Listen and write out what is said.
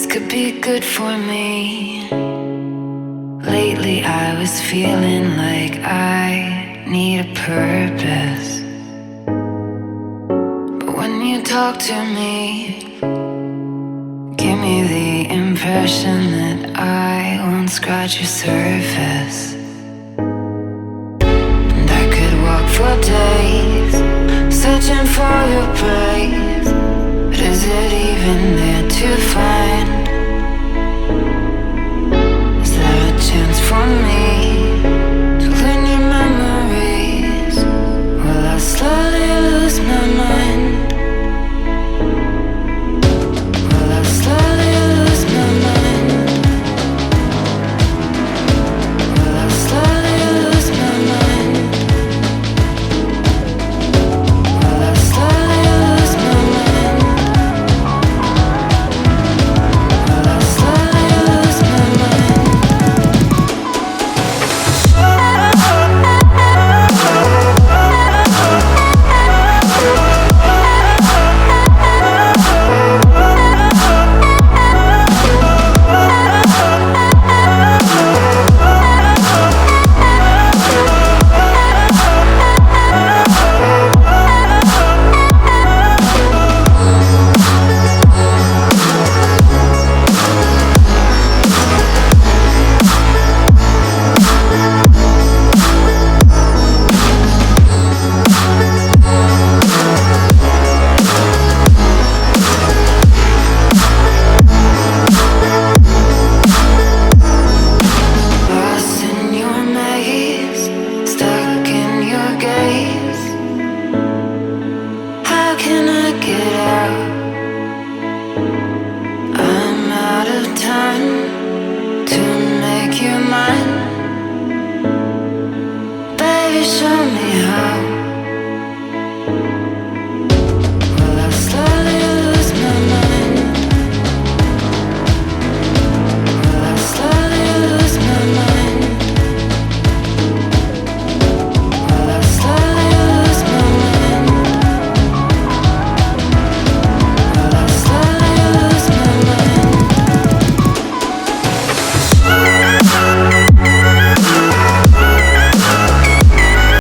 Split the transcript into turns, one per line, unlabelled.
could be good for me. Lately I was feeling like I need a purpose. But when you talk to me, give me the impression that I won't scratch your surface. And I could walk for days, searching for your praise. But is it even there to find?